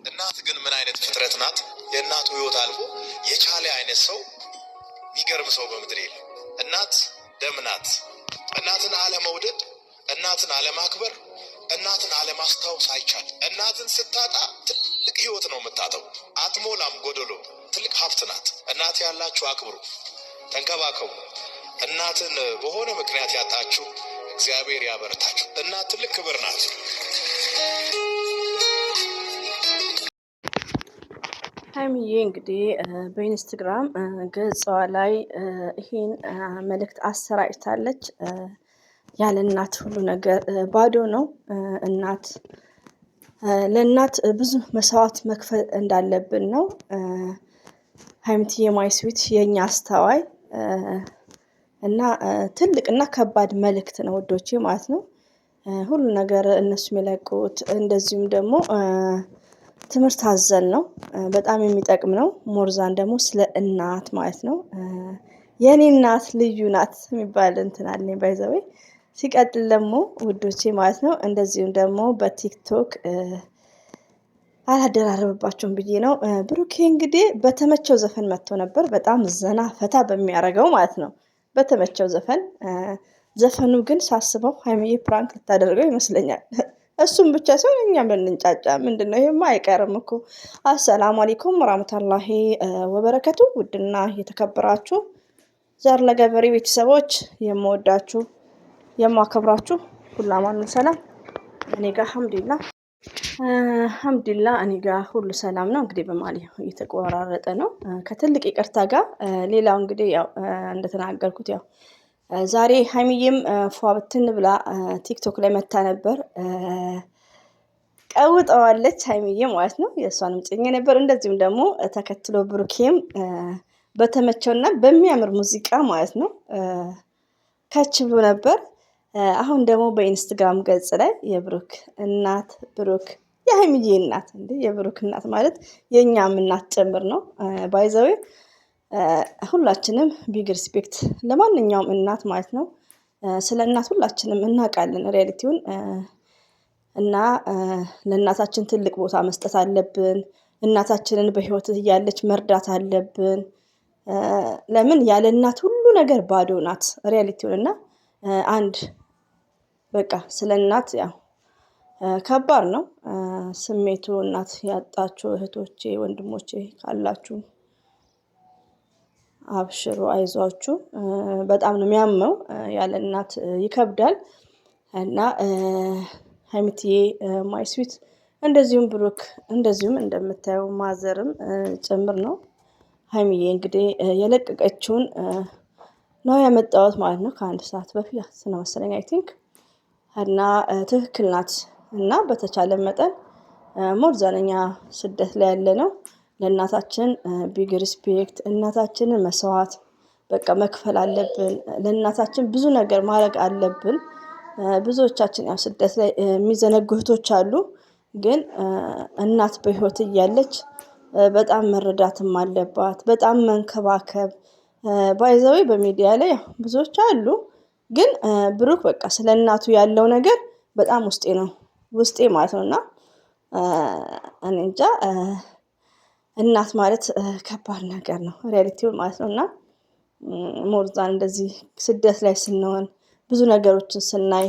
እናት ግን ምን አይነት ፍጥረት ናት? የእናቱ ህይወት አልፎ የቻለ አይነት ሰው የሚገርም ሰው በምድር የለም። እናት ደም ናት። እናትን አለመውደድ፣ እናትን አለማክበር፣ እናትን አለማስታወስ አይቻል። እናትን ስታጣ ትልቅ ህይወት ነው የምታጠው። አትሞላም፣ ጎደሎ ትልቅ ሀብት ናት። እናት ያላችሁ አክብሩ፣ ተንከባከቡ። እናትን በሆነ ምክንያት ያጣችሁ እግዚአብሔር ያበረታችሁ። እናት ትልቅ ክብር ናት። ሀይሚዬ እንግዲህ በኢንስታግራም ገጿ ላይ ይሄን መልእክት አሰራጭታለች። ያለ እናት ሁሉ ነገር ባዶ ነው። እናት ለእናት ብዙ መስዋዕት መክፈል እንዳለብን ነው። ሀይሚትዬ ማይስዊት የእኛ አስተዋይ እና ትልቅ እና ከባድ መልእክት ነው ወዶቼ ማለት ነው። ሁሉ ነገር እነሱ የሚለቁት እንደዚሁም ደግሞ ትምህርት አዘል ነው። በጣም የሚጠቅም ነው። ሞርዛን ደግሞ ስለ እናት ማለት ነው። የኔ እናት ልዩ ናት የሚባል እንትን አለኝ ባይዘዌ። ሲቀጥል ደግሞ ውዶቼ ማለት ነው እንደዚሁም ደግሞ በቲክቶክ አላደራረብባቸውም ብዬ ነው። ብሩኬ እንግዲህ በተመቸው ዘፈን መጥቶ ነበር። በጣም ዘና ፈታ በሚያደርገው ማለት ነው በተመቸው ዘፈን። ዘፈኑ ግን ሳስበው ሀይሚዬ ፕራንክ ልታደርገው ይመስለኛል። እሱም ብቻ ሲሆን እኛም ልንጫጫ ምንድነው? ይሄማ አይቀርም እኮ። አሰላሙ አለይኩም ወራህመቱላሂ ወበረከቱ። ውድና የተከበራችሁ ዘር ለገበሬ ቤተሰቦች የምወዳችሁ የማከብራችሁ ሁሉ አማኑ ሰላም፣ እኔ ጋር አልሐምዱሊላህ እኔ ጋር ሁሉ ሰላም ነው። እንግዲህ በማሊ እየተቆራረጠ ነው ከትልቅ ይቅርታ ጋር። ሌላው እንግዲህ ያው እንደተናገርኩት ያው ዛሬ ሀይሚዬም ፏ ብትን ብላ ቲክቶክ ላይ መታ ነበር። ቀውጠዋለች ሀይሚዬ ማለት ነው። የእሷንም ጭኜ ነበር። እንደዚሁም ደግሞ ተከትሎ ብሩኬም በተመቸውና በሚያምር ሙዚቃ ማለት ነው ከች ብሎ ነበር። አሁን ደግሞ በኢንስታግራም ገጽ ላይ የብሩክ እናት ብሩክ የሀይሚዬ እናት እንዴ የብሩክ እናት ማለት የእኛም እናት ጭምር ነው ባይዘዌ። ሁላችንም ቢግ ሪስፔክት ለማንኛውም እናት ማለት ነው። ስለ እናት ሁላችንም እናውቃለን ሪያሊቲውን እና ለእናታችን ትልቅ ቦታ መስጠት አለብን። እናታችንን በህይወት እያለች መርዳት አለብን። ለምን ያለ እናት ሁሉ ነገር ባዶ ናት ሪያሊቲውን። እና አንድ በቃ ስለ እናት ያው ከባድ ነው ስሜቱ። እናት ያጣችሁ እህቶቼ ወንድሞቼ ካላችሁ አብሽሩ፣ አይዟችሁ። በጣም ነው የሚያመው። ያለ እናት ይከብዳል። እና ሀይሚትዬ ማይስዊት እንደዚሁም ብሩክ እንደዚሁም እንደምታየው ማዘርም ጭምር ነው። ሀይሚዬ እንግዲህ የለቀቀችውን ነው ያመጣሁት ማለት ነው ከአንድ ሰዓት በፊት ነው መሰለኝ አይ ቲንክ። እና ትክክል ናት። እና በተቻለ መጠን ሞርዛነኛ ስደት ላይ ያለ ነው ለእናታችን ቢግ ሪስፔክት፣ እናታችንን መስዋዕት በቃ መክፈል አለብን። ለእናታችን ብዙ ነገር ማድረግ አለብን። ብዙዎቻችን ያው ስደት ላይ የሚዘነጉ እህቶች አሉ። ግን እናት በህይወት እያለች በጣም መረዳትም አለባት፣ በጣም መንከባከብ። ባይዘዌ በሚዲያ ላይ ያው ብዙዎች አሉ። ግን ብሩክ በቃ ስለ እናቱ ያለው ነገር በጣም ውስጤ ማለት ነው። እና እኔ እንጃ እናት ማለት ከባድ ነገር ነው ሪያሊቲውን ማለት ነው። እና ሞርዛን እንደዚህ ስደት ላይ ስንሆን ብዙ ነገሮችን ስናይ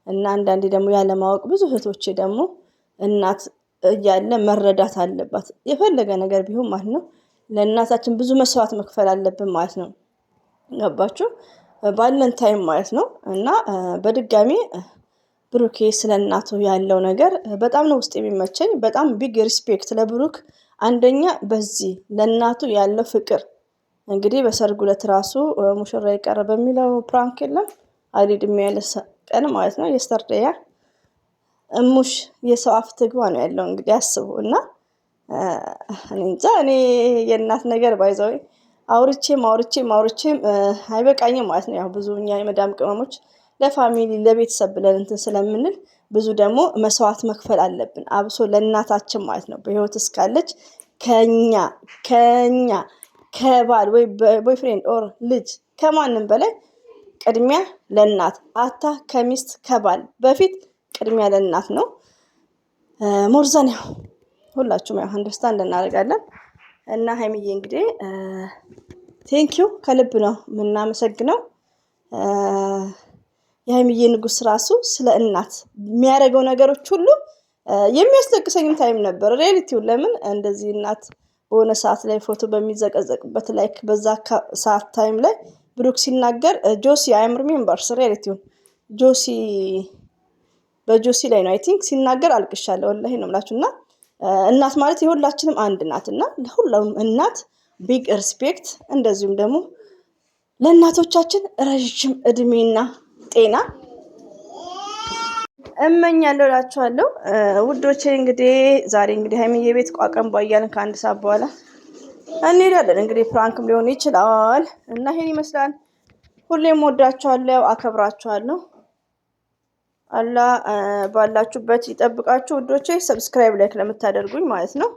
እና አንዳንዴ ደግሞ ያለማወቅ ብዙ እህቶቼ ደግሞ እናት እያለ መረዳት አለባት የፈለገ ነገር ቢሆን ማለት ነው። ለእናታችን ብዙ መስዋዕት መክፈል አለብን ማለት ነው። ገባችሁ? ባለን ታይም ማለት ነው። እና በድጋሚ ብሩኬ ስለ እናቱ ያለው ነገር በጣም ነው ውስጥ የሚመቸኝ። በጣም ቢግ ሪስፔክት ለብሩክ። አንደኛ በዚህ ለእናቱ ያለው ፍቅር እንግዲህ በሰርጉ ዕለት ራሱ ሙሽራ የቀረ በሚለው ፕራንክ የለም አልሄድም ያለ ቀን ማለት ነው የስተርዴያ እሙሽ የሰው አፍ ትግባ ነው ያለው እንግዲህ አስቡ። እና እኔ እንጃ እኔ የእናት ነገር ባይዘው አውርቼም አይበቃኝም ማለት ነው። ያው ብዙ እኛ የመዳም ቅመሞች ለፋሚሊ ለቤተሰብ ብለን እንትን ስለምንል ብዙ ደግሞ መስዋዕት መክፈል አለብን። አብሶ ለእናታችን ማለት ነው በህይወት እስካለች ከኛ ከባል ወይ ቦይፍሬንድ ኦር ልጅ ከማንም በላይ ቅድሚያ ለእናት ከሚስት ከባል በፊት ቅድሚያ ለእናት ነው። ሞርዛን ያው ሁላችሁም ያው አንደርስታንድ እናደርጋለን። እና ሀይሚዬ እንግዲህ ቴንኪው ከልብ ነው የምናመሰግነው። የሀይሚዬ ንጉስ ራሱ ስለ እናት የሚያደርገው ነገሮች ሁሉ የሚያስለቅሰኝም ታይም ነበር ሪያሊቲውን። ለምን እንደዚህ እናት በሆነ ሰዓት ላይ ፎቶ በሚዘቀዘቅበት ላይክ በዛ ሰዓት ታይም ላይ ብሩክ ሲናገር ጆሲ አይምር ሜምበርስ ሪያሊቲውን በጆሲ ላይ ነው አይ ቲንክ ሲናገር አልቅሻለሁ። ወላሂ ነው የምላችሁ። እና እናት ማለት የሁላችንም አንድ ናት እና ለሁሉም እናት ቢግ ሪስፔክት። እንደዚሁም ደግሞ ለእናቶቻችን ረዥም እድሜና ጤና እመኛለሁ እላችኋለሁ ውዶቼ። እንግዲህ ዛሬ እንግዲህ ሀይሚዬ ቤት ቋቀም ባያልን ከአንድ ሰዓት በኋላ እንሄዳለን። እንግዲህ ፍራንክም ሊሆን ይችላል እና ይሄን ይመስላል። ሁሌም ወዳችኋለሁ፣ አከብራችኋለሁ። አላህ ባላችሁበት ይጠብቃችሁ ውዶቼ። ሰብስክራይብ ላይክ ለምታደርጉኝ ማለት ነው፣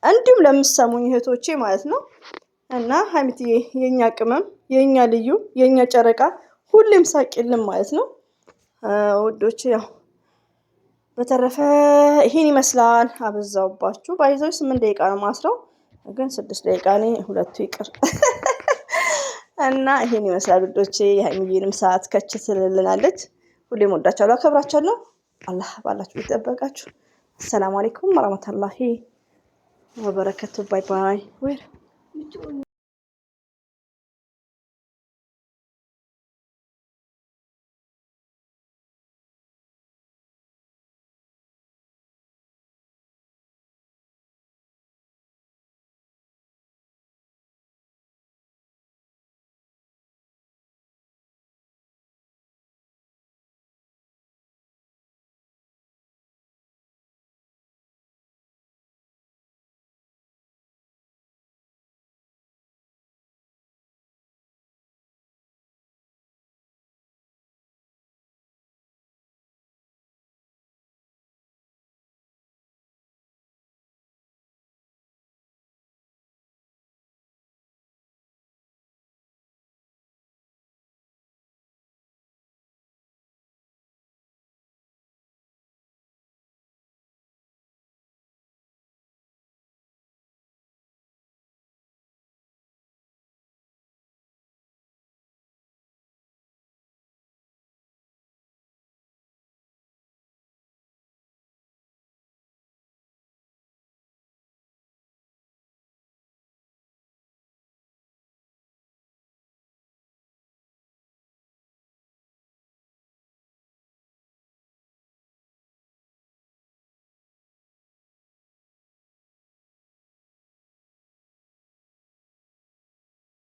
እንዲሁም ለምትሰሙኝ እህቶቼ ማለት ነው። እና ሀይሚትዬ የኛ ቅመም፣ የኛ ልዩ፣ የኛ ጨረቃ ሁሌም ሳቂልን ማለት ነው ውዶቼ። ያው በተረፈ ይሄን ይመስላል። አበዛውባችሁ። ባይዘው 8 ደቂቃ ነው ማስረው፣ ግን 6 ደቂቃ ነው፣ ሁለቱ ይቅር እና ይሄን ይመስላል ውዶቼ። የሀይሚዬንም ሰዓት ከች ትልልናለች። ሁሌም ወዳችኋለሁ፣ አከብራችኋለሁ። አላህ ባላችሁ ይጠበቃችሁ። አሰላሙ አለይኩም ወራህመቱላሂ ወበረከቱ። ባይ ባይ።